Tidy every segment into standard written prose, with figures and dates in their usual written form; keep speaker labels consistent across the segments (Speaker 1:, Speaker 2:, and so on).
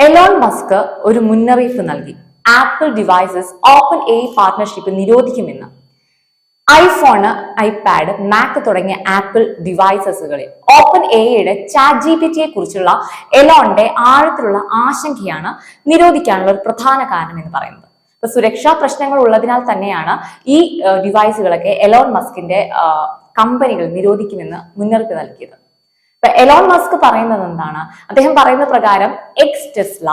Speaker 1: Elon Musk ഒരു മുന്നറിയിപ്പ് നൽകി. Apple devices OpenAI partnership നിരോധിക്കുമെന്ന്. ഐഫോണ്, ഐപാഡ്, മാക് തുടങ്ങിയ ആപ്പിൾ ഡിവൈസസുകളിൽ ഓപ്പൺ എയുടെ ChatGPT കുറിച്ചുള്ള എലോണിന്റെ ആഴത്തിലുള്ള ആശങ്കയാണ് നിരോധിക്കാനുള്ള ഒരു പ്രധാന കാരണം എന്ന് പറയുന്നത്. ഇപ്പൊ സുരക്ഷാ പ്രശ്നങ്ങൾ ഉള്ളതിനാൽ തന്നെയാണ് ഈ ഡിവൈസുകളൊക്കെ എലോൺ മസ്കിന്റെ കമ്പനികൾ നിരോധിക്കുമെന്ന് മുന്നറിയിപ്പ് നൽകിയത്. ഇപ്പൊ എലോൺ മസ്ക് പറയുന്നത് എന്താണ്? അദ്ദേഹം പറയുന്ന പ്രകാരം ടെസ്ല,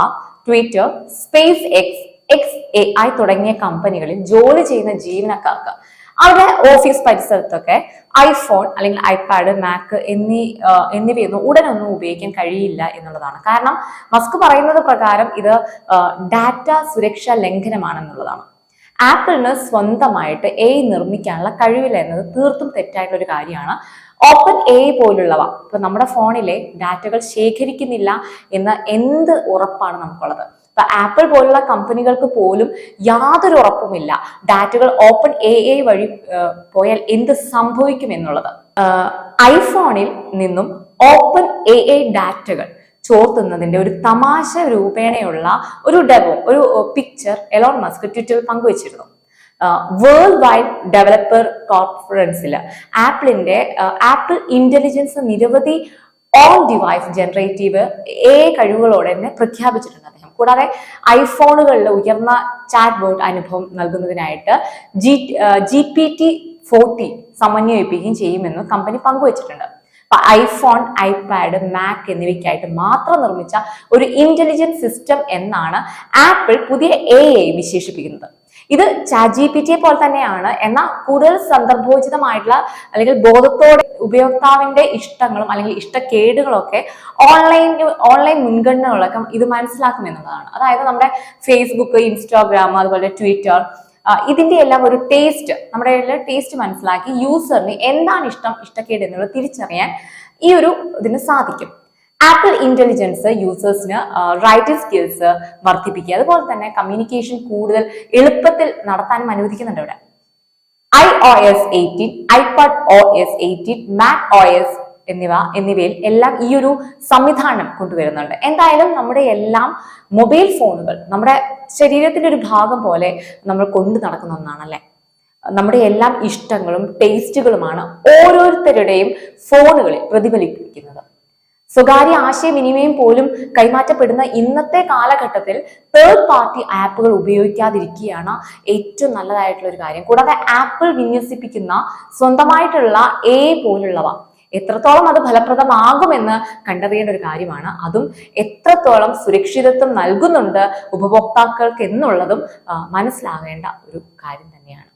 Speaker 1: ട്വിറ്റർ, സ്പേസ് XAI തുടങ്ങിയ കമ്പനികളിൽ ജോലി ചെയ്യുന്ന ജീവനക്കാർക്ക് അവരുടെ ഓഫീസ് പരിസരത്തൊക്കെ ഐഫോൺ അല്ലെങ്കിൽ ഐപാഡ്, മാക് എന്നിവയൊന്നും ഉടനൊന്നും ഉപയോഗിക്കാൻ കഴിയില്ല എന്നുള്ളതാണ്. കാരണം മസ്ക് പറയുന്നത് പ്രകാരം ഇത് ഡാറ്റ സുരക്ഷാ ലംഘനമാണെന്നുള്ളതാണ്. ആപ്പിളിന് സ്വന്തമായിട്ട് നിർമ്മിക്കാനുള്ള കഴിവില്ല എന്നത് തീർത്തും തെറ്റായിട്ടുള്ള ഒരു കാര്യമാണ്. ഓപ്പൺ പോലുള്ളവ ഇപ്പൊ നമ്മുടെ ഫോണിലെ ഡാറ്റകൾ ശേഖരിക്കുന്നില്ല എന്ന എന്ത് ഉറപ്പാണ് നമുക്കുള്ളത്? ഇപ്പൊ ആപ്പിൾ പോലുള്ള കമ്പനികൾക്ക് പോലും യാതൊരു ഉറപ്പുമില്ല ഡാറ്റകൾ ഓപ്പൺ വഴി പോയാൽ എന്ത് സംഭവിക്കും എന്നുള്ളത്. ഐഫോണിൽ നിന്നും ഓപ്പൺ ഡാറ്റകൾ ചോർത്തുന്നതിന്റെ ഒരു തമാശ രൂപേണയുള്ള ഒരു പിക്ചർ എലോൺ മസ്ക് ട്വിറ്ററിൽ പങ്കുവച്ചിരുന്നു. വേൾഡ് വൈഡ് ഡെവലപ്പർ കോൺഫറൻസിൽ ആപ്പിൾ ഇന്റലിജൻസ് നിരവധി ഓൺ ഡിവൈസ് ജനറേറ്റീവ് കഴിവുകളോടെ തന്നെ പ്രഖ്യാപിച്ചിട്ടുണ്ട് അദ്ദേഹം. കൂടാതെ ഐഫോണുകളിൽ ഉയർന്ന ചാറ്റ് ബോട്ട് അനുഭവം നൽകുന്നതിനായിട്ട് GPT-40 സമന്വയിപ്പിക്കുകയും ചെയ്യുമെന്ന് കമ്പനി പങ്കുവച്ചിട്ടുണ്ട്. ഐഫോൺ, ഐപാഡ്, മാക് എന്നിവയ്ക്കായിട്ട് മാത്രം നിർമ്മിച്ച ഒരു ഇന്റലിജന്റ് സിസ്റ്റം എന്നാണ് ആപ്പിൾ പുതിയ വിശേഷിപ്പിക്കുന്നത്. ഇത് ChatGPT പോലെ തന്നെയാണ്, എന്നാൽ കൂടുതൽ സന്ദർഭോചിതമായിട്ടുള്ള അല്ലെങ്കിൽ ബോധത്തോടെ ഉപയോക്താവിന്റെ ഇഷ്ടങ്ങളും അല്ലെങ്കിൽ ഇഷ്ടക്കേടുകളും ഒക്കെ ഓൺലൈൻ മുൻഗണനകളൊക്കെ ഇത് മനസ്സിലാക്കുമെന്നുള്ളതാണ്. അതായത് നമ്മുടെ ഫേസ്ബുക്ക്, ഇൻസ്റ്റാഗ്രാം, അതുപോലെ ട്വിറ്റർ, ഇതിന്റെ എല്ലാം ഒരു നമ്മുടെ ടേസ്റ്റ് മനസ്സിലാക്കി യൂസറിന് എന്താണ് ഇഷ്ടക്കേട് എന്നുള്ളത് തിരിച്ചറിയാൻ ഇതിന് സാധിക്കും. ആപ്പിൾ ഇന്റലിജൻസ് യൂസേഴ്സിന് റൈറ്റിംഗ് സ്കിൽസ് വർദ്ധിപ്പിക്കുക, അതുപോലെ തന്നെ കമ്മ്യൂണിക്കേഷൻ കൂടുതൽ എളുപ്പത്തിൽ നടത്താനും അനുവദിക്കുന്നുണ്ട് ഇവിടെ. iOS 18, iPadOS 18, macOS എന്നിവയിൽ എല്ലാം ഈ ഒരു സംവിധാനം കൊണ്ടുവരുന്നുണ്ട്. എന്തായാലും നമ്മുടെ എല്ലാം മൊബൈൽ ഫോണുകൾ നമ്മുടെ ശരീരത്തിന്റെ ഒരു ഭാഗം പോലെ നമ്മൾ കൊണ്ടു നടക്കുന്ന ഒന്നാണല്ലേ. നമ്മുടെ എല്ലാം ഇഷ്ടങ്ങളും ടേസ്റ്റുകളുമാണ് ഓരോരുത്തരുടെയും ഫോണുകളിൽ പ്രതിഫലിപ്പിക്കുന്നത്. സ്വകാര്യ ആശയവിനിമയം പോലും കൈമാറ്റപ്പെടുന്ന ഇന്നത്തെ കാലഘട്ടത്തിൽ തേർഡ് പാർട്ടി ആപ്പുകൾ ഉപയോഗിക്കാതിരിക്കുകയാണ് ഏറ്റവും നല്ലതായിട്ടുള്ള ഒരു കാര്യം. കൂടാതെ ആപ്പിൾ വിന്യസിപ്പിക്കുന്ന സ്വന്തമായിട്ടുള്ള പോലുള്ളവ എത്രത്തോളം അത് ഫലപ്രദമാകുമെന്ന് കണ്ടറിയേണ്ട ഒരു കാര്യമാണ്. അതും എത്രത്തോളം സുരക്ഷിതത്വം നൽകുന്നുണ്ട് ഉപഭോക്താക്കൾക്ക് എന്നുള്ളതും മനസ്സിലാകേണ്ട ഒരു കാര്യം തന്നെയാണ്.